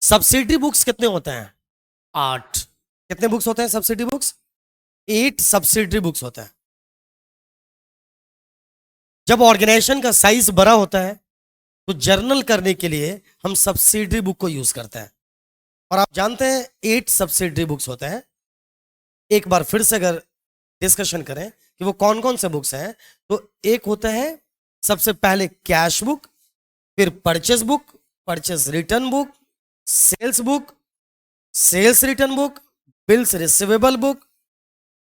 Subsidy books कितने होते हैं? 8। कितने बुक्स होते हैं सब्सिडी बुक्स? 8 सब्सिडी बुक्स होता है। जब ऑर्गेनाइजेशन का साइज बड़ा होता है तो जर्नल करने के लिए हम सब्सिडी बुक को यूज करते हैं। और आप जानते हैं 8 सब्सिडी बुक्स होते हैं। एक बार फिर से अगर डिस्कशन करें कि वो कौन कौन से बुक्स हैं, तो एक होता है सबसे पहले कैश बुक, फिर purchase book, purchase return book, sales book, sales return book, bills receivable book,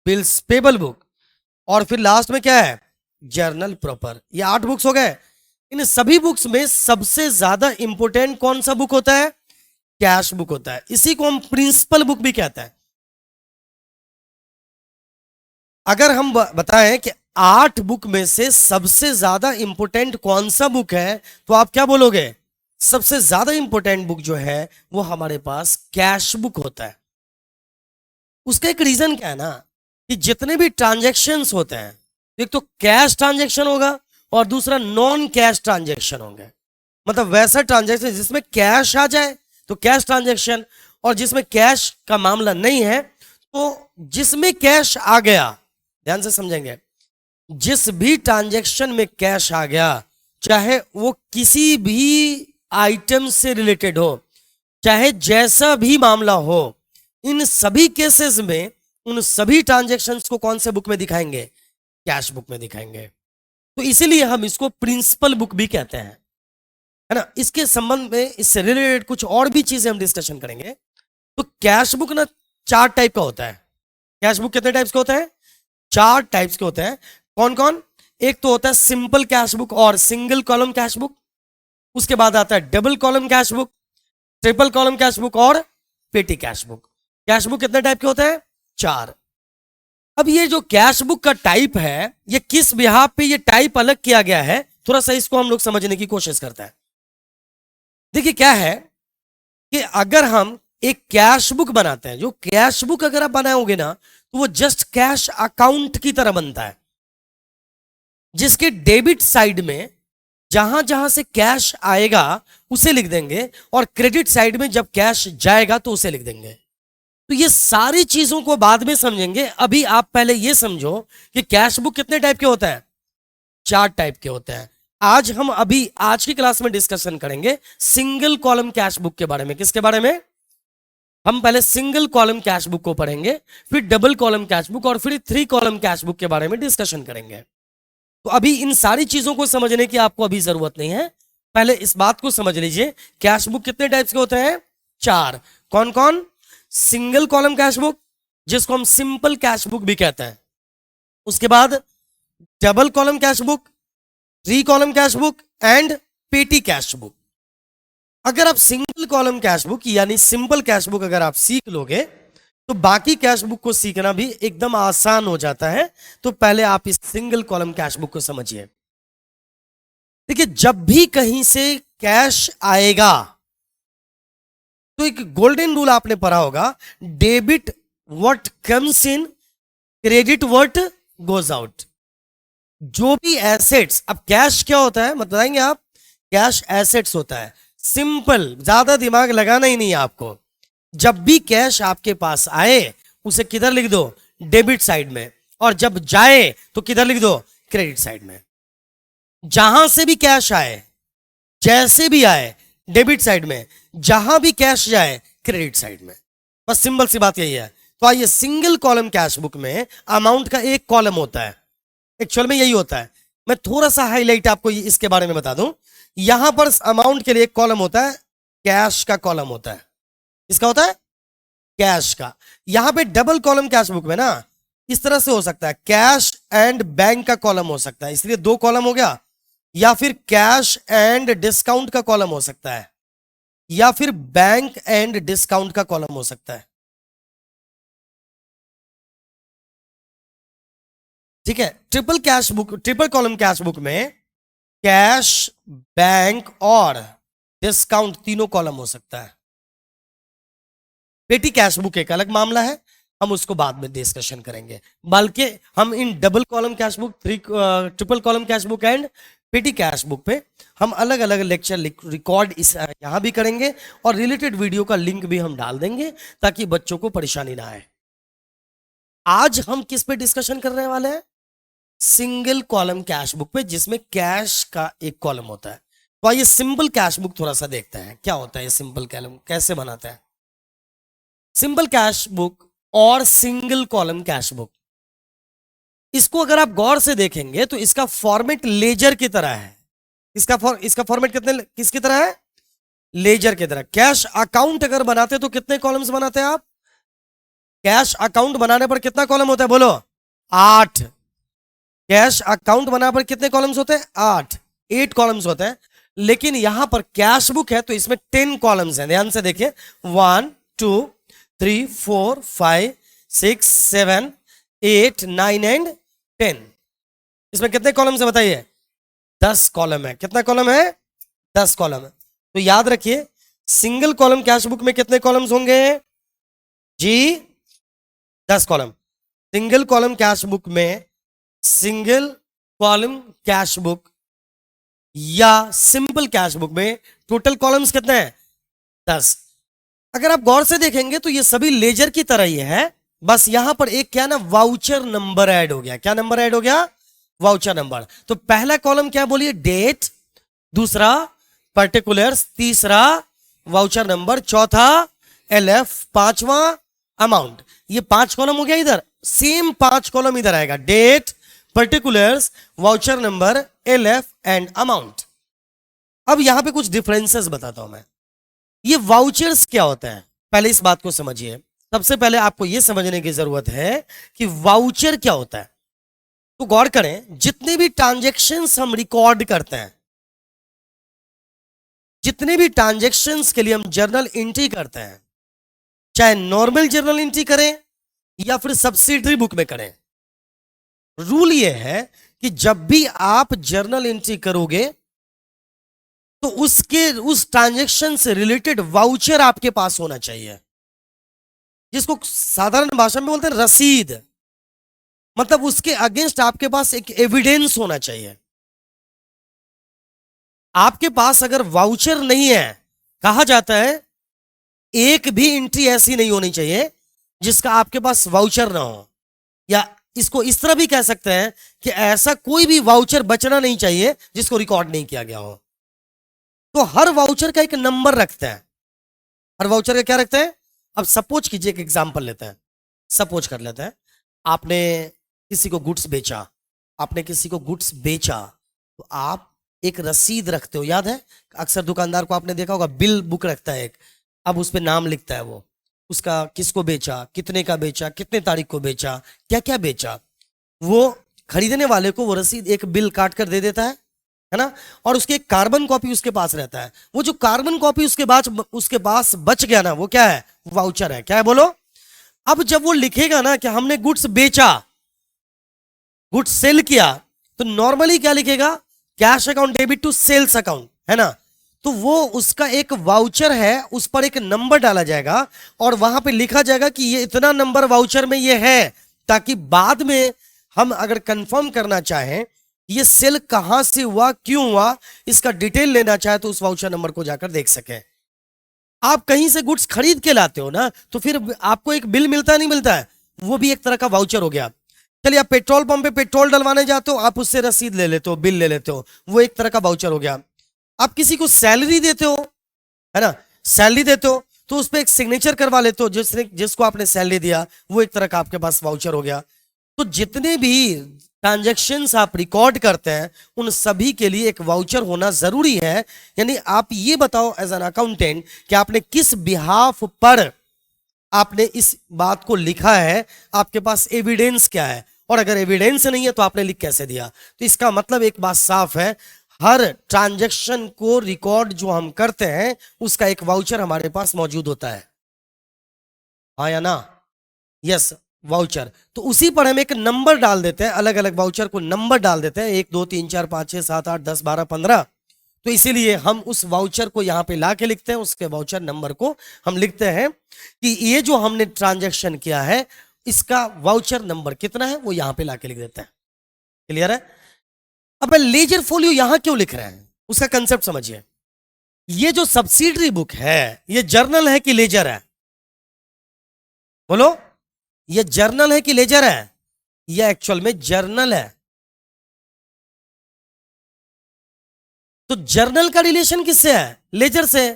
bills payable book, और फिर लास्ट में क्या है? Journal proper. ये 8 बुक्स हो गए। इन सभी बुक्स में सबसे ज्यादा इंपोर्टेंट कौन सा बुक होता है? कैश बुक होता है। इसी को हम प्रिंसिपल बुक भी कहते हैं। अगर हम बताएं कि 8 बुक में से सबसे ज्यादा इंपोर्टेंट कौन सा बुक है, तो आप क्या बोलोगे? सबसे ज्यादा इंपोर्टेंट बुक जो है वो हमारे पास कैश बुक होता है। उसका एक रीजन क्या है ना, कि जितने भी ट्रांजैक्शंस होते हैं, एक तो कैश ट्रांजैक्शन होगा और दूसरा नॉन कैश ट्रांजैक्शन होंगे। मतलब वैसा ट्रांजैक्शन जिसमें कैश आ जाए तो कैश ट्रांजैक्शन, और जिसमें कैश का मामला नहीं है तो जिसमें कैश आ गया, ध्यान से समझेंगे, जिस भी ट्रांजैक्शन में कैश आ गया, चाहे वो किसी भी आइटम से रिलेटेड हो, चाहे जैसा भी मामला हो, इन सभी केसेस में उन सभी ट्रांजैक्शंस को कौन से बुक में दिखाएंगे? कैश बुक में दिखाएंगे। तो इसीलिए हम इसको प्रिंसिपल बुक भी कहते हैं, है ना। इसके संबंध में इससे रिलेटेड कुछ और भी चीजें हम डिस्कशन करेंगे। तो कैश बुक ना 4 टाइप का होता है। कैश बुक कितने टाइप्स के होते हैं? 4 टाइप्स के होते हैं। कौन कौन? एक तो होता है सिंपल कैश बुक और सिंगल कॉलम कैश बुक। उसके बाद आता है double column cash book, triple column cash book और petty cash book. Cash book कितने टाइप के होते हैं? 4। अब ये जो कैश बुक का टाइप है, ये किस बिहाफ पे ये टाइप अलग किया गया है, थोड़ा सा इसको हम लोग समझने की कोशिश करते हैं। देखिए क्या है कि अगर हम एक कैश बुक बनाते हैं, जो कैश बुक अगर आप बनाओगे ना, तो वो जस्ट कैश अकाउंट की तरह बनता है, जिसके डेबिट साइड में जहां जहां से कैश आएगा उसे लिख देंगे, और क्रेडिट साइड में जब कैश जाएगा तो उसे लिख देंगे। तो ये सारी चीजों को बाद में समझेंगे। अभी आप पहले ये समझो कि कैश बुक कितने टाइप के होता है? 4 टाइप के होते हैं। आज हम अभी आज की क्लास में डिस्कशन करेंगे सिंगल कॉलम कैश बुक के बारे में। किसके बारे में? हम पहले सिंगल कॉलम कैश बुक को पढ़ेंगे, फिर डबल कॉलम कैश बुक, और फिर 3 कॉलम कैश बुक के बारे में डिस्कशन करेंगे। तो अभी इन सारी चीजों को समझने की आपको अभी जरूरत नहीं है। पहले इस बात को समझ लीजिए, कैश बुक कितने टाइप्स के होते हैं? 4। कौन कौन? सिंगल कॉलम कैश बुक, जिसको हम सिंपल कैश बुक भी कहते हैं। उसके बाद double column cash book, 3 column cash book and पेटी कैश बुक। अगर आप सिंगल कॉलम कैश बुक यानी सिंपल कैश बुक अगर आप सीख लोगे, तो बाकी कैश बुक को सीखना भी एकदम आसान हो जाता है। तो पहले आप इस सिंगल कॉलम कैश बुक को समझिए। देखिए, जब भी कहीं से कैश आएगा तो एक गोल्डन रूल आपने पढ़ा होगा, debit what comes in, credit what goes out. जो भी एसेट्स, अब कैश क्या होता है बताएंगे आप? कैश एसेट्स होता है। सिंपल, ज्यादा दिमाग लगाना ही नहीं है आपको। जब भी कैश आपके पास आए उसे किधर लिख दो? डेबिट साइड में। और जब जाए तो किधर लिख दो? क्रेडिट साइड में। जहां से भी कैश आए, जैसे भी आए, डेबिट साइड में। जहां भी कैश जाए, क्रेडिट साइड में। बस सिंपल सी बात यही है। तो आइए, सिंगल कॉलम कैश बुक में अमाउंट का एक कॉलम होता है। एक्चुअल में यही होता है। मैं थोड़ा सा हाईलाइट आपको इसके बारे में बता दूं। यहां पर अमाउंट के लिए एक कॉलम होता है, कैश का कॉलम होता है। इसका होता है कैश का। यहां पे डबल कॉलम कैश बुक में ना इस तरह से हो सकता है, कैश एंड बैंक का कॉलम हो सकता है, इसलिए 2 कॉलम हो गया। या फिर कैश एंड डिस्काउंट का कॉलम हो सकता है, या फिर बैंक एंड डिस्काउंट का कॉलम हो सकता है। ठीक है। ट्रिपल कॉलम कैश बुक में कैश, बैंक और डिस्काउंट तीनों कॉलम हो सकता है। पेटी कैश बुक एक अलग मामला है, हम उसको बाद में डिस्कशन करेंगे। बल्कि हम in double column cash book, triple column cash book and पेटी कैश बुक पे हम अलग अलग लेक्चर रिकॉर्ड इस यहां भी करेंगे और रिलेटेड वीडियो का लिंक भी हम डाल देंगे ताकि बच्चों को परेशानी ना आए। आज हम किस पे डिस्कशन करने वाले हैं? सिंगल कॉलम कैश बुक पे, जिसमें कैश का एक कॉलम होता है। तो आइए सिंपल कैश बुक थोड़ा सा देखते हैं क्या होता है सिंपल कॉलम, कैसे बनाते हैं सिंपल कैश बुक और सिंगल कॉलम कैश बुक। इसको अगर आप गौर से देखेंगे तो इसका फॉर्मेट लेजर की तरह है। इसका फॉर्मेट किसकी तरह है? लेजर की तरह। कैश अकाउंट अगर बनाते तो कितने कॉलम्स बनाते हैं आप? कैश अकाउंट बनाने पर कितना कॉलम होता है बोलो? 8। कैश अकाउंट बनाने पर कितने कॉलम्स होते हैं? 8 कॉलम्स होते हैं। लेकिन यहां पर कैश बुक है तो इसमें 10 कॉलम्स हैं। ध्यान से देखिए, 1 2 3 4 5 6 7 8 9 एंड 10। इसमें कितने कॉलम्स है बताइए? 10 कॉलम है। कितना कॉलम है? 10 कॉलम है। तो याद रखिए, सिंगल कॉलम कैश बुक में कितने कॉलम्स होंगे जी? 10 column. Single column cash book में, सिंगल कॉलम कैश बुक या सिंपल कैश बुक में टोटल कॉलम्स कितने हैं? 10। अगर आप गौर से देखेंगे तो ये सभी लेजर की तरह ही है, बस यहां पर एक क्या ना, वाउचर नंबर ऐड हो गया। क्या नंबर ऐड हो गया? Voucher number. तो पहला कॉलम क्या बोलिए? डेट। दूसरा पर्टिकुलर्स। तीसरा वाउचर नंबर। चौथा LF। पांचवा अमाउंट। ये 5 कॉलम हो गया। इधर सेम 5 कॉलम इधर आएगा, date, particulars, voucher number, LF and amount. अब यहां पे कुछ डिफरेंसेस बताता हूं मैं। ये वाउचर्स क्या होता है, पहले इस बात को समझिए। सबसे पहले आपको यह समझने की जरूरत है कि वाउचर क्या होता है। तो गौर करें, जितने भी ट्रांजैक्शंस हम रिकॉर्ड करते हैं, जितने भी ट्रांजैक्शंस के लिए हम जर्नल एंट्री करते हैं, चाहे नॉर्मल जर्नल एंट्री करें या फिर सब्सिडरी बुक में करें, रूल यह है कि जब भी आप जर्नल एंट्री करोगे तो उस ट्रांजैक्शन से रिलेटेड वाउचर आपके पास होना चाहिए, जिसको साधारण भाषा में बोलते हैं रसीद। मतलब उसके अगेंस्ट आपके पास एक एविडेंस होना चाहिए। आपके पास अगर वाउचर नहीं है, कहा जाता है एक भी एंट्री ऐसी नहीं होनी चाहिए जिसका आपके पास वाउचर ना हो, या इसको इस तरह भी कह सकते हैं कि ऐसा कोई भी वाउचर बचना नहीं चाहिए जिसको रिकॉर्ड नहीं किया गया हो। तो हर वाउचर का एक नंबर रखते हैं। हर वाउचर का क्या रखते हैं? अब सपोज कीजिए, एक एग्जांपल लेते हैं। सपोज कर लेते हैं, आपने किसी को गुड्स बेचा, तो आप एक रसीद रखते हो। याद है, अक्सर दुकानदार को आपने देखा होगा, बिल बुक रखता है एक। अब उस पर नाम लिखता है, वो उसका किसको बेचा, कितने का बेचा, कितने तारीख को बेचा, क्या क्या बेचा। वो खरीदने वाले को वो रसीद एक बिल काट कर दे देता है ना, और उसकी एक कार्बन कॉपी उसके पास रहता है। वो जो कार्बन कॉपी उसके पास बच गया ना, वो क्या है? वाउचर है। क्या है बोलो? अब जब वो लिखेगा ना कि हमने गुड्स बेचा, गुड्स सेल किया, तो नॉर्मली क्या लिखेगा? Cash account debit to sales account, है ना। तो वो उसका एक वाउचर है, उस पर एक नंबर डाला जाएगा और वहां पे लिखा जाएगा कि ये इतना नंबर वाउचर में ये है, ताकि बाद में हम अगर कंफर्म करना चाहें ये सेल कहां से हुआ, क्यों हुआ, इसका डिटेल लेना चाहे तो उस वाउचर नंबर को जाकर देख सके। आप कहीं से गुड्स खरीद के लाते हो ना, तो फिर आपको एक बिल मिलता है, नहीं मिलता है? वो भी एक तरह का वाउचर हो गया। चलिए, आप पेट्रोल पंप पे पेट्रोल डलवाने जाते हो, आप उससे रसीद ले लेते हो, बिल ले लेते हो, वो एक तरह का वाउचर हो गया। आप किसी को सैलरी देते हो, है ना, सैलरी देते हो तो उस पर एक सिग्नेचर करवा लेते हो, जिसको आपने सैलरी दिया, वो एक तरह का आपके पास वाउचर हो गया। तो जितने भी ट्रांजैक्शंस आप रिकॉर्ड करते हैं, उन सभी के लिए एक वाउचर होना जरूरी है। यानी आप ये बताओ एज एन अकाउंटेंट कि आपने किस बिहाफ पर आपने इस बात को लिखा है, आपके पास एविडेंस क्या है, और अगर एविडेंस नहीं है तो आपने लिख कैसे दिया। तो इसका मतलब एक बात साफ है, हर ट्रांजैक्शन को रिकॉर्ड जो हम करते हैं उसका एक वाउचर हमारे पास मौजूद होता है, हाँ या ना? Yes, voucher. तो उसी पर हम एक नंबर डाल देते हैं, अलग अलग वाउचर को नंबर डाल देते हैं, 1 2 3 4 5 6 7 8 10 12 15। तो इसीलिए हम उस वाउचर को यहां पे ला के लिखते हैं, उसके वाउचर नंबर को हम लिखते हैं कि ये जो हमने ट्रांजैक्शन किया है इसका वाउचर नंबर कितना है, वो यहां पे ला के लिख देते हैं। क्लियर है? अब लेजर फोलियो यहां क्यों लिख रहे हैं, उसका कंसेप्ट समझिए। ये जो सब्सिडरी बुक है ये जर्नल है कि लेजर है? बोलो, ये जर्नल है कि लेजर है? ये एक्चुअल में जर्नल है। तो जर्नल का रिलेशन किससे है? लेजर से।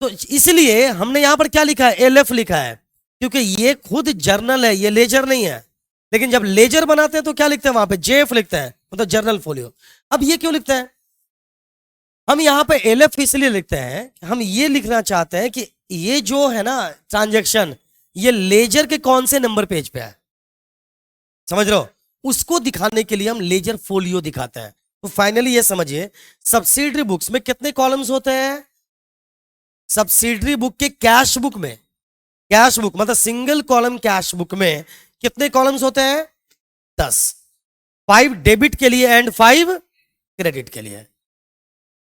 तो इसलिए हमने यहां पर क्या लिखा है? एलएफ लिखा है, क्योंकि ये खुद जर्नल है, ये लेजर नहीं है। लेकिन जब लेजर बनाते हैं तो क्या लिखते हैं वहां पे? जेएफ लिखते हैं, मतलब जर्नल फोलियो। अब ये क्यों लिखते हैं? हम यहां पे एलएफ इसलिए लिखते हैं, हम ये लिखना चाहते हैं कि ये जो है ना ट्रांजैक्शन, ये लेजर के कौन से नंबर पेज पे है, समझ रहे हो? उसको दिखाने के लिए हम लेजर फोलियो दिखाते हैं। तो फाइनली ये समझिए, सब्सिडरी बुक्स में कितने कॉलम्स होते हैं? सब्सिडरी बुक के कैश बुक में, कैश बुक मतलब सिंगल कॉलम कैश बुक में कितने कॉलम्स होते हैं? 10। 5 डेबिट के लिए एंड 5 क्रेडिट के लिए।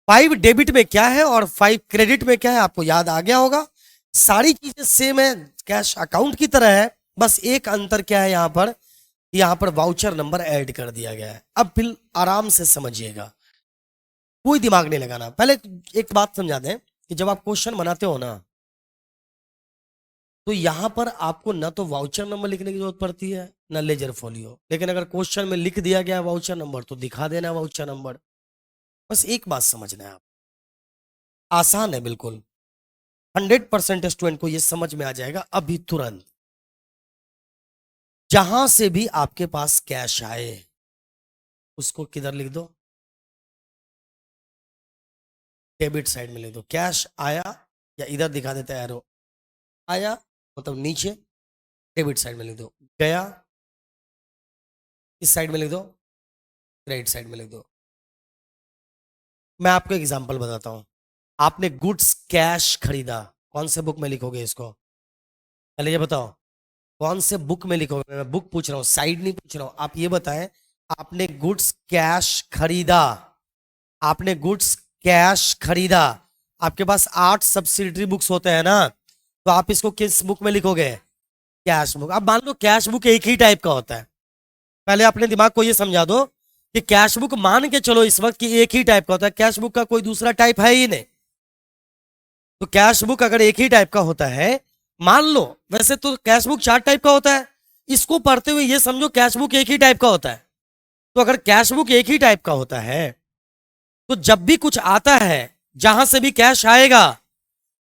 5 डेबिट में क्या है और 5 क्रेडिट में क्या है, आपको याद आ गया होगा। सारी चीजें सेम है, कैश अकाउंट की तरह है, बस एक अंतर क्या है, यहां पर वाउचर नंबर ऐड कर दिया गया है। अब फिर आराम से समझिएगा, कोई दिमाग नहीं लगाना। पहले एक बात समझा दें कि जब आप क्वेश्चन बनाते हो ना, तो यहां पर आपको ना तो वाउचर नंबर लिखने की जरूरत पड़ती है ना लेजर फोलियो। लेकिन अगर क्वेश्चन में लिख दिया गया वाउचर नंबर तो दिखा देना वाउचर नंबर। बस एक बात समझना है आप, आसान है बिल्कुल। 100% स्टूडेंट को यह समझ में आ जाएगा अभी तुरंत। जहां से भी आपके पास कैश आए उसको किधर लिख दो? डेबिट साइड में लिख दो। कैश आया, या इधर दिखा देता है एरो, आया मतलब नीचे, डेबिट साइड में लिख दो। गया, इस साइड में लिख दो, क्रेडिट साइड में लिख दो। मैं आपको एग्जांपल बताता हूं। आपने गुड्स कैश खरीदा, कौन से बुक में लिखोगे इसको? पहले ये बताओ, कौन से बुक में लिखोगे? मैं बुक पूछ रहा हूं, साइड नहीं पूछ रहा हूं। आप ये बताएं, आपने गुड्स कैश खरीदा, आपने गुड्स कैश खरीदा, आपके पास 8 सब्सिडरी बुक्स होते हैं ना, तो आप इसको किस बुक में लिखोगे? Cash book. अब मान लो कैश बुक एक ही टाइप का होता है, पहले अपने दिमाग को ये समझा दो कि कैश बुक मान के चलो इस वक्त कि एक ही टाइप का होता है, कैश बुक का कोई दूसरा टाइप है ही नहीं। तो कैश बुक अगर एक ही टाइप का होता है, मान लो, वैसे तो कैश बुक 4 टाइप का होता है, इसको पढ़ते हुए ये समझो कैश बुक एक ही टाइप का होता है। तो अगर कैश बुक एक ही टाइप का होता है, तो जब भी कुछ आता है, जहां से भी कैश आएगा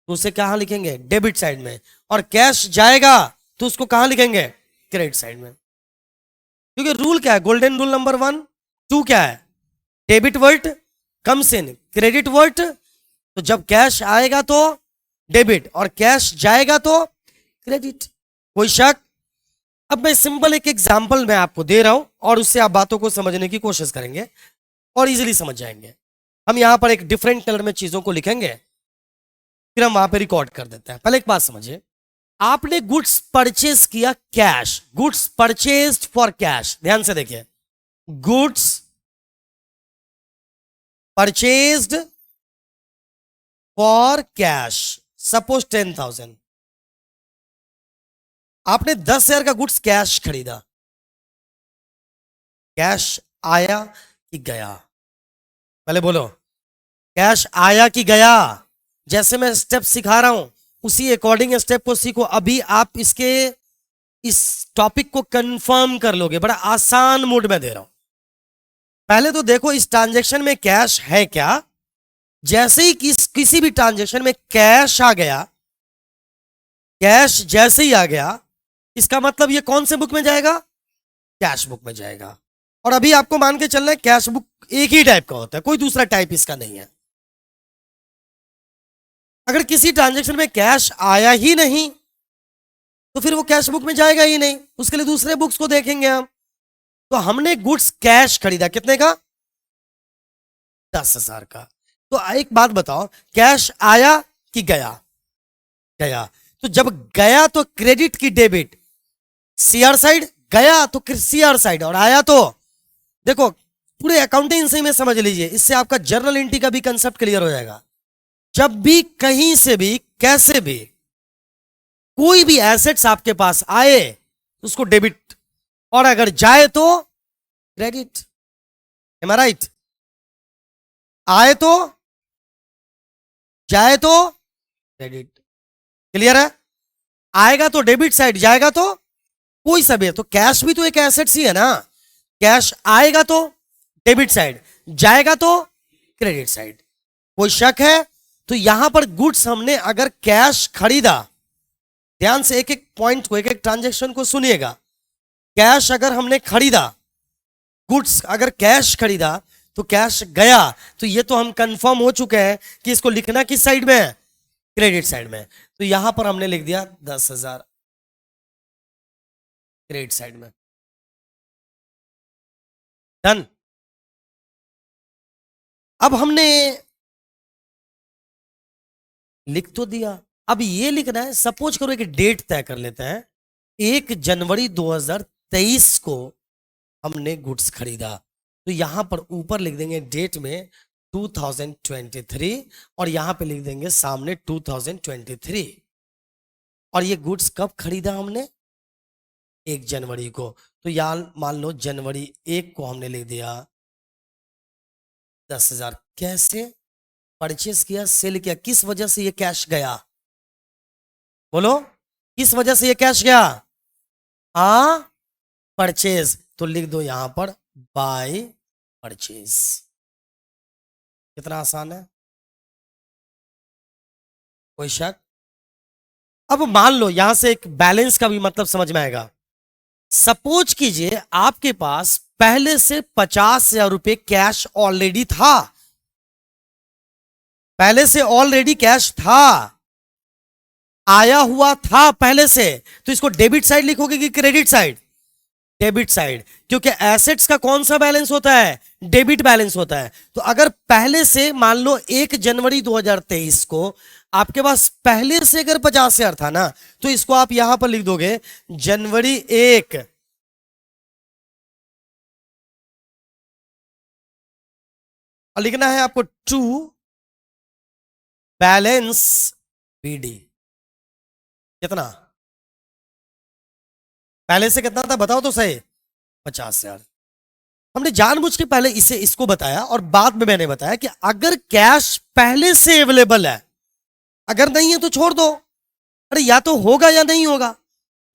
तो उसे कहां लिखेंगे? डेबिट साइड में। और कैश जाएगा तो उसको कहां लिखेंगे? क्रेडिट साइड में। क्योंकि रूल क्या है? गोल्डन रूल नंबर 1 2 क्या है? Debit word comes in credit word. तो जब कैश आएगा तो डेबिट और कैश जाएगा तो क्रेडिट। कोई शक? अब मैं सिंपल एक एग्जांपल मैं आपको दे रहा हूं और उससे आप बातों को समझने की कोशिश करेंगे और इजीली समझ जाएंगे। हम यहां पर एक डिफरेंट कलर में चीजों को लिखेंगे, फिर हम वहां पे रिकॉर्ड कर देते हैं। पहले एक बात समझिए, आपने गुड्स परचेज किया cash, goods purchased for cash. ध्यान से देखिए, goods purchased for cash, suppose 10,000। आपने 10,000 का गुड्स कैश खरीदा, कैश आया कि गया? पहले बोलो, कैश आया कि गया? जैसे मैं स्टेप सिखा रहा हूं उसी अकॉर्डिंग स्टेप को सीखो। अभी आप इस टॉपिक को कंफर्म कर लोगे, बड़ा आसान मूड में दे रहा हूं। पहले तो देखो इस ट्रांजैक्शन में कैश है क्या? जैसे ही किसी भी ट्रांजैक्शन में कैश आ गया, कैश जैसे ही आ गया, इसका मतलब ये कौन से बुक में जाएगा? कैश बुक में जाएगा। और अभी आपको मान के चलना है कैश बुक एक ही टाइप का होता है, कोई दूसरा टाइप इसका नहीं है। अगर किसी ट्रांजैक्शन में कैश आया ही नहीं तो फिर वो कैश बुक में जाएगा ही नहीं, उसके लिए दूसरे बुक्स को देखेंगे हम। तो हमने गुड्स कैश खरीदा, कितने का? 10,000 का। तो एक बात बताओ, कैश आया कि गया? गया। तो जब गया तो क्रेडिट की डेबिट? CR side. गया तो सीआर साइड, और आया तो देखो, पूरे अकाउंटिंग में समझ लीजिए, इससे आपका जर्नल एंट्री का भी कंसेप्ट क्लियर हो जाएगा। जब भी कहीं से भी कैसे भी कोई भी एसेट्स आपके पास आए उसको डेबिट, और अगर जाए तो क्रेडिट। एम आई राइट? आए तो, जाए तो क्रेडिट। क्लियर है? आएगा तो डेबिट साइड, जाएगा तो कोई सा भी है। तो कैश भी तो एक एसेट ही है ना। कैश आएगा तो डेबिट साइड, जाएगा तो क्रेडिट साइड। कोई शक है? तो यहां पर गुड्स हमने अगर कैश खरीदा, ध्यान से एक एक पॉइंट को, एक एक ट्रांजैक्शन को सुनिएगा। कैश अगर हमने खरीदा, गुड्स अगर कैश खरीदा तो कैश गया, तो ये तो हम कंफर्म हो चुके हैं कि इसको लिखना किस साइड में है? क्रेडिट साइड में। तो यहां पर हमने लिख दिया 10,000 क्रेडिट साइड में। डन। अब हमने लिख तो दिया, अब ये लिखना है। सपोज करो एक डेट तय कर लेते हैं, 1 जनवरी 2023 को हमने गुड्स खरीदा। तो यहां पर ऊपर लिख देंगे डेट में 2023 और यहां पे लिख देंगे सामने 2023। और ये गुड्स कब खरीदा हमने? 1 जनवरी को। तो यार मान लो जनवरी 1 को हमने लिख दिया 10,000। कैसे परचेस किया, सेल किया, किस वजह से ये कैश गया? बोलो, किस वजह से ये कैश गया? हाँ, परचेज। तो लिख दो यहां पर बाय परचेज। कितना आसान है, कोई शक? अब मान लो यहां से एक बैलेंस का भी मतलब समझ में आएगा। सपोज कीजिए आपके पास पहले से 50,000 रुपए कैश ऑलरेडी था, पहले से ऑलरेडी कैश था, आया हुआ था पहले से। तो इसको डेबिट साइड लिखोगे कि क्रेडिट साइड? डेबिट साइड, क्योंकि एसेट्स का कौन सा बैलेंस होता है? डेबिट बैलेंस होता है। तो अगर पहले से मान लो 1 जनवरी 2023 को आपके पास पहले से अगर 50,000 था ना, तो इसको आप यहां पर लिख दोगे जनवरी 1, और लिखना है आपको टू बैलेंस बीडी। कितना? पहले से कितना था बताओ तो सही? 50,000। हमने जानबूझ के पहले इसको बताया और बाद में मैंने बताया कि अगर कैश पहले से अवेलेबल है, अगर नहीं है तो छोड़ दो। अरे या तो होगा या नहीं होगा,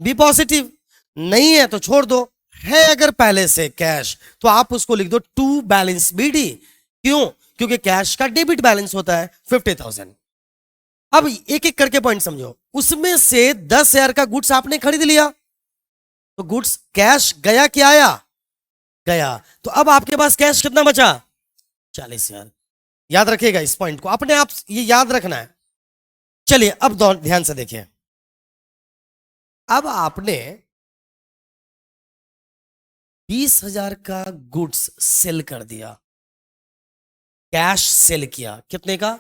बी पॉजिटिव। नहीं है तो छोड़ दो। है अगर पहले से कैश तो आप उसको लिख दो टू बैलेंस बीडी। क्यों? क्योंकि कैश का डेबिट बैलेंस होता है 50,000। अब एक एक करके पॉइंट समझो। उसमें से 10,000 का गुड्स आपने खरीद लिया, तो गुड्स कैश गया कि आया? गया। तो अब आपके पास कैश कितना बचा? 40,000। याद रखिएगा इस पॉइंट को, अपने आप ये याद रखना है। चलिए अब ध्यान से देखिए। अब आपने 20,000 का गुड्स सेल कर दिया, कैश सेल किया। कितने का?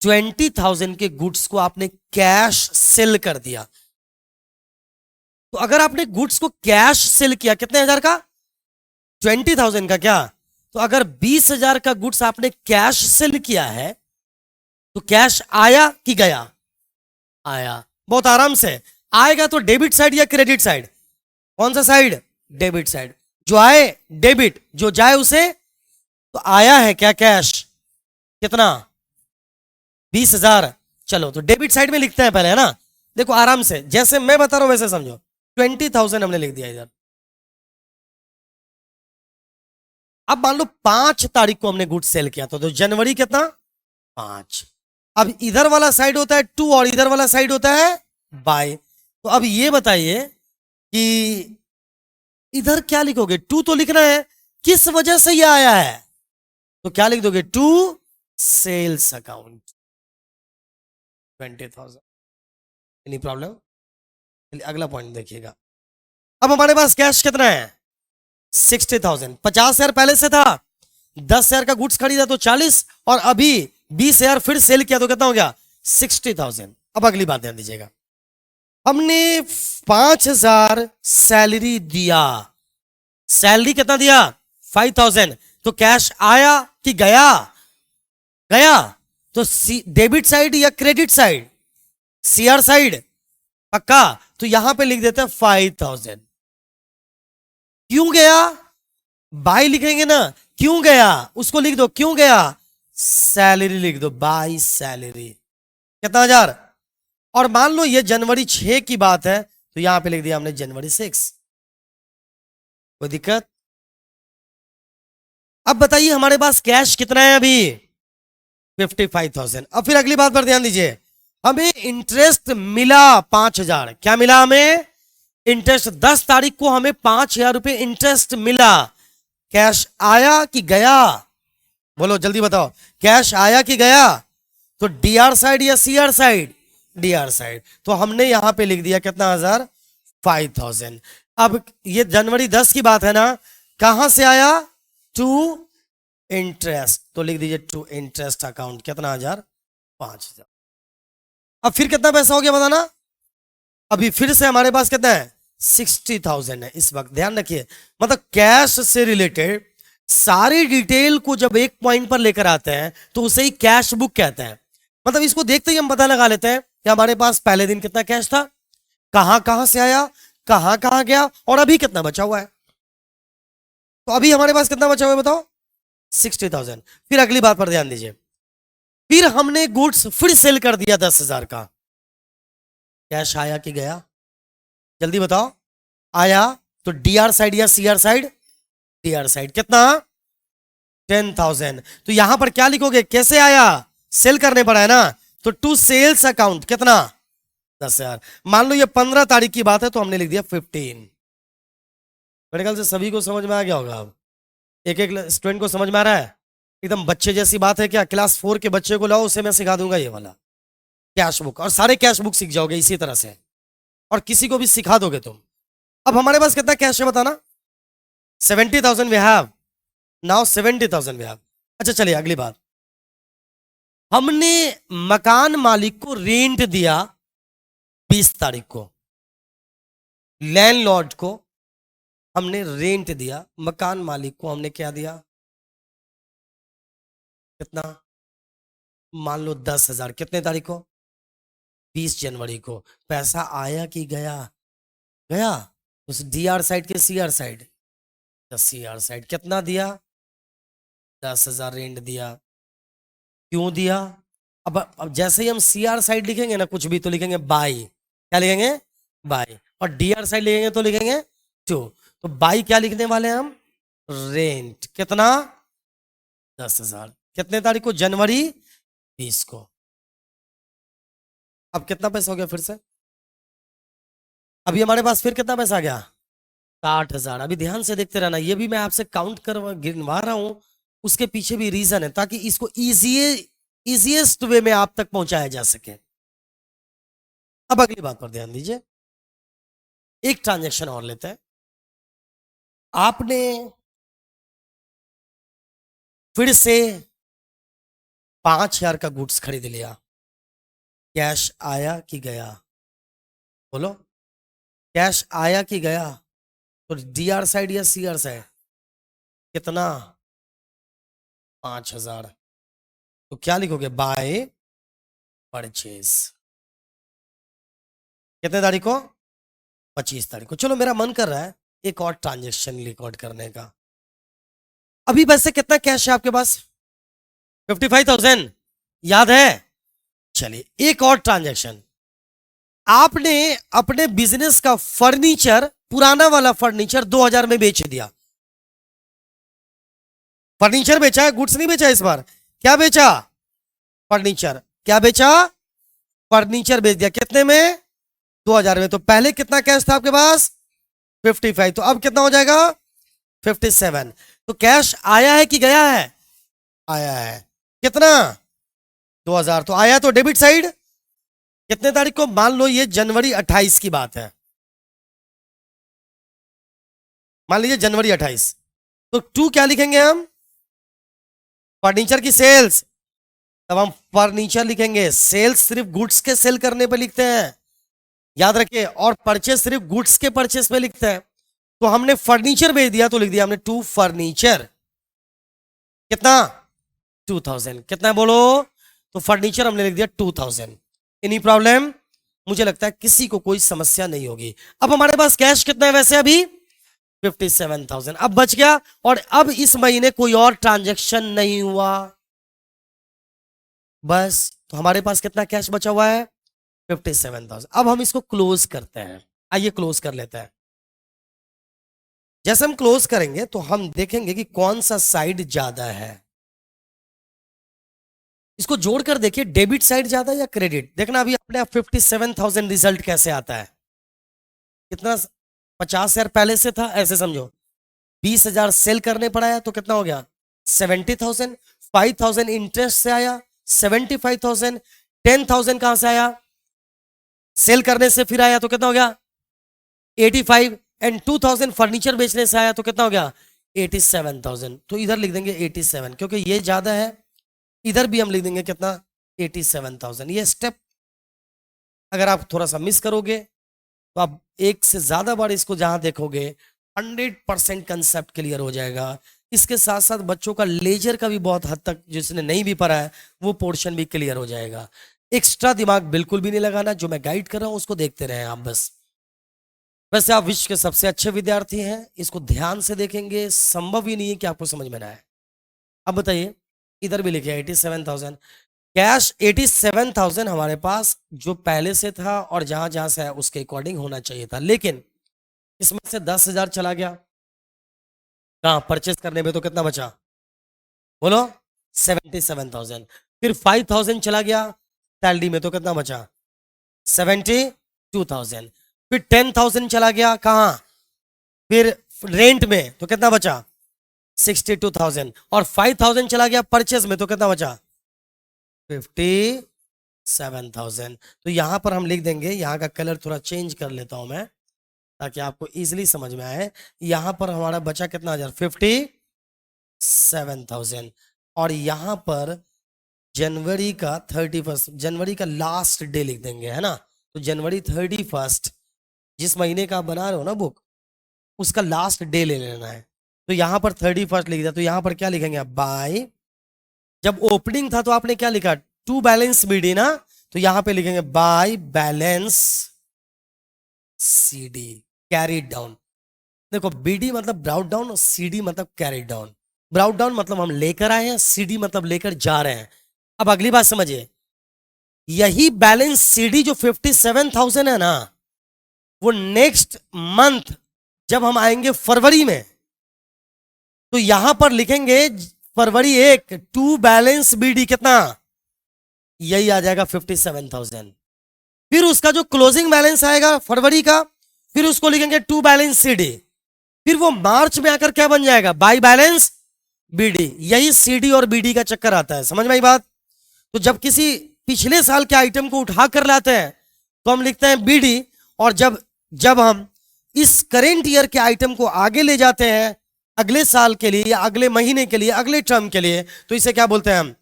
20,000 के गुड्स को आपने कैश सेल कर दिया। तो अगर आपने गुड्स को कैश सेल किया कितने हजार का? 20,000 का। क्या? तो अगर 20,000 का गुड्स आपने कैश सेल किया है तो कैश आया कि गया? आया। बहुत आराम से आएगा तो डेबिट साइड या क्रेडिट साइड? कौन सा साइड? Debit side. जो आए डेबिट, जो जाए उसे। तो आया है क्या कैश? कितना? 20,000। चलो तो डेबिट साइड में लिखते हैं पहले, है ना। देखो आराम से, जैसे मैं बता रहा हूं वैसे समझो। 20,000 हमने लिख दिया इधर। अब मान लो 5 तारीख को हमने गुड्स सेल किया, तो जनवरी कितना? 5। अब इधर वाला साइड होता है 2 और इधर वाला साइड होता है बाय। तो अब ये बताइए कि इधर क्या लिखोगे? 2 तो लिखना है, किस वजह से ये आया है? तो क्या लिख दोगे? 2 सेल्स अकाउंट 20,000। Any problem? अगला पॉइंट देखिएगा। अब हमारे पास कैश कितना है? 60,000। 50,000 पहले से था, 10,000 का गुड्स खरीदा तो 40, और अभी 20,000 फिर सेल किया तो कितना हो गया? 60,000। अब अगली बात ध्यान दीजिएगा। हमने 5,000 सैलरी दिया। सैलरी कितना दिया? 5,000। तो कैश आया कि गया? गया। तो डेबिट साइड या क्रेडिट साइड? सीआर साइड पक्का। तो यहां पे लिख देते हैं 5,000। क्यों गया? बाय लिखेंगे ना, क्यों गया उसको लिख दो। क्यों गया? सैलरी लिख दो, बाई सैलरी। कितना हजार? और मान लो ये जनवरी 6 की बात है तो यहां पे लिख दिया हमने जनवरी 6। कोई दिक्कत? अब बताइए हमारे पास कैश कितना है अभी? 55,000। अब फिर अगली बात पर ध्यान दीजिए, हमें इंटरेस्ट मिला 5,000। क्या मिला हमें? इंटरेस्ट। 10 तारीख को हमें 5,000 रुपए इंटरेस्ट मिला। कैश आया कि गया? बोलो जल्दी बताओ, कैश आया कि गया? तो डीआर साइड या सीआर साइड? DR side. तो हमने यहां पे लिख दिया कितना हजार? 5,000। अब ये जनवरी 10 की बात है ना, कहां से आया? To interest. तो लिख दीजिए टू इंटरेस्ट अकाउंट। कितना हजार? 5,000। अब फिर कितना पैसा हो गया बताना? अभी फिर से हमारे पास कितना है? 60,000 है इस वक्त। ध्यान रखिए, मतलब कैश से रिलेटेड सारी डिटेल को जब एक पॉइंट पर लेकर आते हैं तो उसे ही कैश बुक कहते हैं। मतलब इसको देखते ही हम पता लगा लेते हैं कि हमारे पास पहले दिन कितना कैश था, कहां कहां से आया, कहां कहां गया, और अभी कितना बचा हुआ है। तो अभी हमारे पास कितना बचा हुआ है बताओ? 60,000। फिर अगली बात पर ध्यान दीजिए, फिर हमने गुड्स फिर सेल कर दिया 10,000 का। कैश आया कि गया? जल्दी बताओ। आया तो डीआर साइड या सीआर साइड? DR side. कितना? 10,000। तो यहां पर क्या लिखोगे? कैसे आया? सेल करने पड़ा है ना, तो टू सेल्स अकाउंट। कितना? 10,000। मान लो ये 15 तारीख की बात है तो हमने लिख दिया 15। मेरे ख्याल से सभी को समझ में आ गया होगा। अब एक एक स्टूडेंट को समझ में आ रहा है? एकदम बच्चे जैसी बात है क्या? क्लास 4 के बच्चे को लाओ, उसे मैं सिखा दूंगा ये वाला कैश बुक, और सारे कैश बुक सीख जाओगे इसी तरह से, और किसी को भी सिखा दोगे तुम। अब हमारे पास कितना कैश है बताना? 70,000 we have now. 70,000 we have. अच्छा चलिए अगली बात, हमने मकान मालिक को रेंट दिया 20 तारीख को। लैंडलॉर्ड को हमने रेंट दिया, मकान मालिक को हमने क्या दिया? कितना? मान लो 10,000। कितने तारीख को? 20 जनवरी को। पैसा आया कि गया? गया। उस डीआर साइड के सीआर साइड? CR side. कितना दिया? 10,000 रेंट दिया। क्यों दिया? अब जैसे ही हम सीआर साइड लिखेंगे ना कुछ भी, तो लिखेंगे बाई। क्या लिखेंगे? बाई। और डीआर साइड लिखेंगे तो लिखेंगे टू। तो बाई क्या लिखने वाले हैं हम? रेंट। कितना? 10,000। कितने तारीख को? जनवरी 20 को। अब कितना पैसा हो गया फिर से? अभी हमारे पास फिर कितना पैसा आ गया? 60,000। अभी ध्यान से देखते रहना, ये भी मैं आपसे काउंट कर गिनवा रहा हूं, उसके पीछे भी रीजन है ताकि इसको इजीएस्ट वे में आप तक पहुंचाया जा सके। अब अगली बात पर ध्यान दीजिए, एक ट्रांजैक्शन और लेते हैं। आपने फिर से 5,000 का गुड्स खरीद लिया। कैश आया कि गया? बोलो, कैश आया कि गया? तो डीआर साइड या सीआर साइड? कितना? 5,000। तो क्या लिखोगे? By purchase. कितने तारीख को? 25 तारीख को। चलो मेरा मन कर रहा है एक और ट्रांजेक्शन रिकॉर्ड करने का। अभी वैसे कितना कैश है आपके पास? 55,000 याद है? चलिए एक और ट्रांजेक्शन, आपने अपने बिजनेस का फर्नीचर, पुराना वाला फर्नीचर 2,000 में बेच दिया। फर्नीचर बेचा है, गुड्स नहीं बेचा इस बार। क्या बेचा? फर्नीचर। क्या बेचा? फर्नीचर बेच दिया। कितने में? 2,000 में। तो पहले कितना कैश था आपके पास? 55। तो अब कितना हो जाएगा? 57। तो कैश आया है कि गया है? आया है। कितना? 2,000। तो आया तो डेबिट साइड। कितने तारीख को? मान लो ये जनवरी 28 की बात है, मान लीजिए जनवरी 28। तो टू क्या लिखेंगे हम? फर्नीचर की सेल्स। तब हम फर्नीचर लिखेंगे। सेल्स सिर्फ गुड्स के सेल करने पे लिखते हैं, याद रखिए, और परचेस सिर्फ गुड्स के परचेस पे लिखते हैं। तो हमने फर्नीचर भेज दिया तो लिख दिया हमने टू फर्नीचर। कितना? 2,000। कितना बोलो? तो फर्नीचर हमने लिख दिया 2,000। Any problem? मुझे लगता है किसी को कोई समस्या नहीं होगी। अब हमारे पास कैश कितना है वैसे? अभी 57,000। अब बच गया, और अब इस महीने कोई और ट्रांजैक्शन नहीं हुआ। बस, तो हमारे पास कितना कैश बचा हुआ है? 57,000। अब हम इसको क्लोज करते हैं। आइए क्लोज कर लेते हैं। जैसे हम क्लोज करेंगे तो हम देखेंगे कि कौन सा साइड ज्यादा है। इसको जोड़कर देखिए, डेबिट साइड ज्यादा या क्रेडिट। देखना अभी अपने आप 57,000 रिजल्ट कैसे आता है। कितना? 50,000 पहले से था, ऐसे समझो। 20,000 सेल करने पड़ा है तो कितना हो गया? 70,000। 5,000 इंटरेस्ट से आया, 75,000। 10,000 कहां से आया? सेल करने से फिर आया तो कितना हो गया? 85। एंड 2,000 फर्नीचर बेचने से आया तो कितना हो गया? 87,000। तो इधर लिख देंगे 87, क्योंकि ये ज्यादा है। इधर भी हम लिख देंगे कितना? 87,000। ये स्टेप अगर आप थोड़ा सा मिस करोगे तो आप एक से ज्यादा बार इसको जहां देखोगे 100% कंसेप्ट क्लियर हो जाएगा। इसके साथ साथ बच्चों का लेजर का भी बहुत हद तक, जिसने नहीं भी पढ़ा है, वो पोर्शन भी क्लियर हो जाएगा। एक्स्ट्रा दिमाग बिल्कुल भी नहीं लगाना, जो मैं गाइड कर रहा हूं उसको देखते रहे आप बस। वैसे आप विश्व के सबसे अच्छे विद्यार्थी हैं, इसको ध्यान से देखेंगे, संभव ही नहीं है कि आपको समझ में ना आए। अब बताइए, इधर भी लिखे 87,000 कैश। 87,000 हमारे पास जो पहले से था और जहां जहां से है उसके अकॉर्डिंग होना चाहिए था, लेकिन इसमें से 10,000 चला गया कहां? परचेस करने में। तो कितना बचा? बोलो। 77,000। फिर 5,000 चला गया सैलरी में, तो कितना बचा? 72,000। फिर 10,000 चला गया कहां? फिर रेंट में, तो कितना बचा? 62,000। और 5,000 चला गया परचेस में, तो कितना बचा? 57,000। तो यहां पर हम लिख देंगे, यहां का कलर थोड़ा चेंज कर लेता हूं मैं ताकि आपको इजीली समझ में आए। यहां पर हमारा बचा कितना? 57,000। और यहां पर जनवरी का 31, जनवरी का लास्ट डे लिख देंगे, है ना? तो जनवरी 31, जिस महीने का आप बना रहे हो ना बुक, उसका लास्ट डे ले लेना है। तो यहां पर 31 लिख दिया, तो यहां पर क्या लिखेंगे आप? बाय। जब ओपनिंग था तो आपने क्या लिखा? टू बैलेंस बीडी ना, तो यहां पे लिखेंगे by balance CD carried down. देखो, बीडी मतलब ब्राउट डाउन और सीडी मतलब कैरीड डाउन। ब्राउट डाउन मतलब हम लेकर आए हैं, सीडी मतलब लेकर जा रहे हैं। अब अगली बात समझिए, यही बैलेंस सीडी जो 57,000 है ना, वो नेक्स्ट मंथ जब हम आएंगे फरवरी में, तो यहां पर लिखेंगे फरवरी 1 टू बैलेंस बीडी कितना? यही आ जाएगा 57,000। फिर उसका जो क्लोजिंग बैलेंस आएगा फरवरी का, फिर उसको लिखेंगे टू बैलेंस सीडी। फिर वो मार्च में आकर क्या बन जाएगा? By balance BD. यही सीडी और बीडी का चक्कर आता है, समझ में आई बात? तो जब किसी पिछले साल के आइटम को उठा कर लाते हैं तो हम लिखते हैं बीडी, और जब जब हम इस करेंट ईयर के आइटम को आगे ले जाते हैं अगले साल के लिए या अगले महीने के लिए, अगले टर्म के लिए, तो इसे क्या बोलते हैं हम?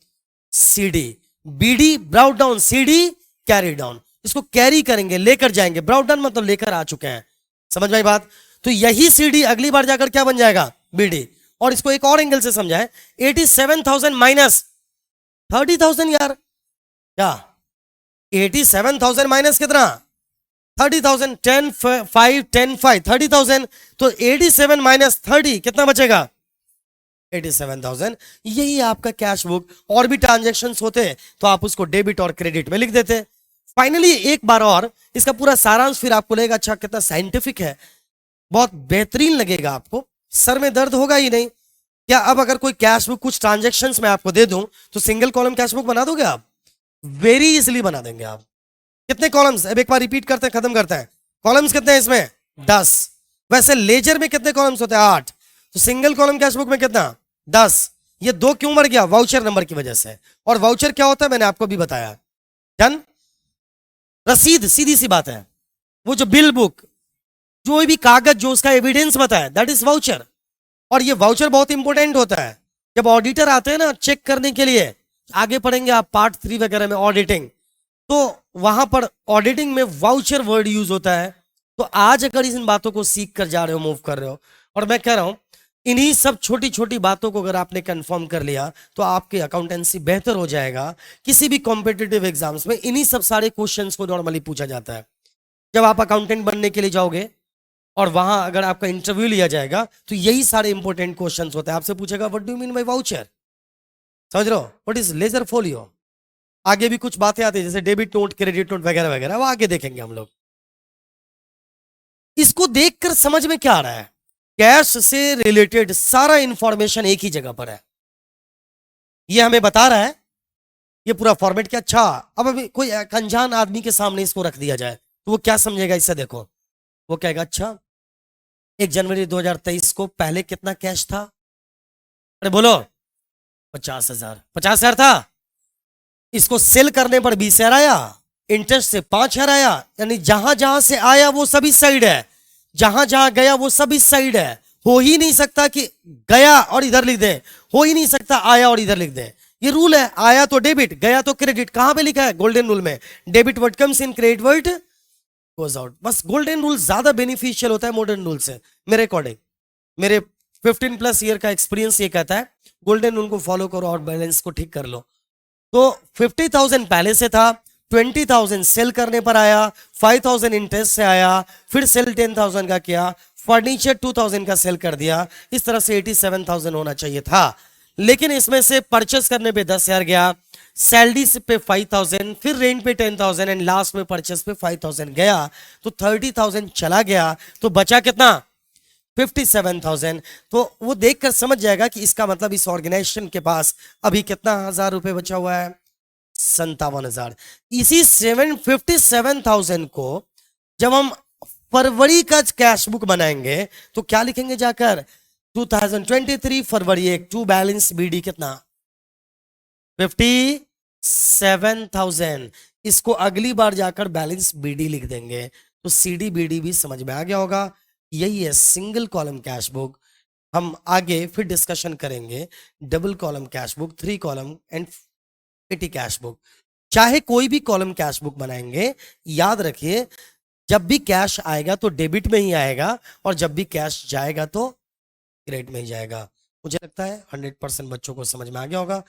CD. BD brought down, CD carry down. इसको कैरी करेंगे, लेकर जाएंगे। ब्राउट डाउन मतलब लेकर आ चुके हैं, समझ में आई बात? तो यही सीडी अगली बार जाकर क्या बन जाएगा? बीडी। और इसको एक और एंगल से समझाए, 87,000 माइनस 30,000 यार, क्या? 87,000 माइनस कितना? 30,000। 10 5 10 5 30,000। तो 87 माइनस 30 कितना बचेगा? 87,000। यही आपका कैश बुक। और भी ट्रांजेक्शन्स होते तो आप उसको डेबिट और क्रेडिट में लिख देते। फाइनली एक बार और इसका पूरा सारांश, फिर आपको लगेगा अच्छा कितना साइंटिफिक है, बहुत बेहतरीन लगेगा आपको, सर में दर्द होगा ही नहीं। क्या अब अगर कोई कैश बुक कुछ ट्रांजेक्शन्स में आपको दे दूं तो सिंगल कॉलम कैश बुक बना दोगे आप? वेरी इजिली बना देंगे आप। कितने कॉलम्स? अब एक बार रिपीट करते हैं, खत्म करते हैं। कॉलम्स कितने हैं इसमें? 10। वैसे लेजर में कितने कॉलम्स होते हैं? 8। तो सिंगल कॉलम कैश बुक में कितना? 10। ये 2 क्यों बढ़ गया? वाउचर नंबर की वजह से। और वाउचर क्या होता है मैंने आपको भी बताया। डन। रसीद, सीधी सी बात है, वो जो बिल बुक, जो भी कागज जो उसका एविडेंस बताया, दैट इज वाउचर। और ये वाउचर बहुत इंपॉर्टेंट होता है। जब ऑडिटर आते हैं ना चेक करने के लिए, आगे पढ़ेंगे आप पार्ट 3 वगैरह में ऑडिटिंग, तो वहां पर ऑडिटिंग में वाउचर वर्ड यूज होता है। तो आज अगर इन बातों को सीख कर जा रहे हो, मूव कर रहे हो, और मैं कह रहा हूं इन्हीं सब छोटी छोटी बातों को अगर आपने कंफर्म कर लिया तो आपकी अकाउंटेंसी बेहतर हो जाएगा। किसी भी कॉम्पिटिटिव एग्जाम्स में इन्हीं सब सारे क्वेश्चंस को नॉर्मली पूछा जाता है। जब आप अकाउंटेंट बनने के लिए जाओगे और वहां अगर आपका इंटरव्यू लिया जाएगा तो यही सारे इंपॉर्टेंट क्वेश्चंस होते हैं। आपसे पूछेगा what do you mean by voucher, समझ रहे हो? व्हाट इज लेजर फोलियो, आगे भी कुछ बातें आती है जैसे डेबिट नोट, क्रेडिट नोट वगैरह वगैरह, वो आगे देखेंगे हम लोग। इसको देखकर समझ में क्या आ रहा है? कैश से रिलेटेड सारा इंफॉर्मेशन एक ही जगह पर है। ये हमें बता रहा है ये पूरा फॉर्मेट क्या। अच्छा, अब अभी कोई एक अनजान आदमी के सामने इसको रख दिया जाए तो वो क्या समझेगा इससे? देखो, वो कहेगा अच्छा 1 जनवरी 2023 को पहले कितना कैश था? अरे बोलो, 50,000। 50,000 था। इसको सेल करने पर 20,000 आया, इंटरेस्ट से 5,000 आया, यानी जहां जहां से आया वो सभी साइड है, जहां जहां गया वो सभी साइड है। हो ही नहीं सकता कि गया और इधर लिख दे, हो ही नहीं सकता आया और इधर लिख दे। ये रूल है, आया तो डेबिट, गया तो क्रेडिट। कहां पे लिखा है? गोल्डन रूल में, debit word comes in, credit word goes out. बस गोल्डन रूल ज्यादा बेनिफिशियल होता है मॉडर्न रूल से, मेरे अकॉर्डिंग। मेरे 15+ ईयर का एक्सपीरियंस ये कहता है गोल्डन रूल को फॉलो करो और बैलेंस को ठीक कर लो। तो 50,000 पहले से था, 20,000 सेल करने पर आया, 5,000 इंटरेस्ट से आया, फिर सेल 10,000 का किया, फर्नीचर 2,000 का सेल कर दिया। इस तरह से 87,000 होना चाहिए था, लेकिन इसमें से परचेस करने पे 10,000 गया, सैलरी पे 5,000, फिर रेंट पे 10,000 एंड लास्ट में परचेस पे 5,000 गया, तो 30,000 चला गया। तो बचा कितना? 57,000। तो वो देखकर समझ जाएगा कि इसका मतलब इस ऑर्गेनाइजेशन के पास अभी कितना हजार रुपए बचा हुआ है? 57,000। इसी 57,000 को जब हम फरवरी का कैश बुक बनाएंगे तो क्या लिखेंगे जाकर? 2023 फरवरी 1 टू बैलेंस बीडी कितना? 57,000। इसको अगली बार जाकर बैलेंस बीडी लिख देंगे तो सीडी बीडी भी समझ में आ गया होगा। यही है सिंगल कॉलम कैश बुक। हम आगे फिर डिस्कशन करेंगे double column cash book, 3 column and पेटी कैश बुक। चाहे कोई भी कॉलम कैश बुक बनाएंगे, याद रखिए जब भी कैश आएगा तो डेबिट में ही आएगा और जब भी कैश जाएगा तो क्रेडिट में ही जाएगा। मुझे लगता है 100% बच्चों को समझ में आ गया होगा।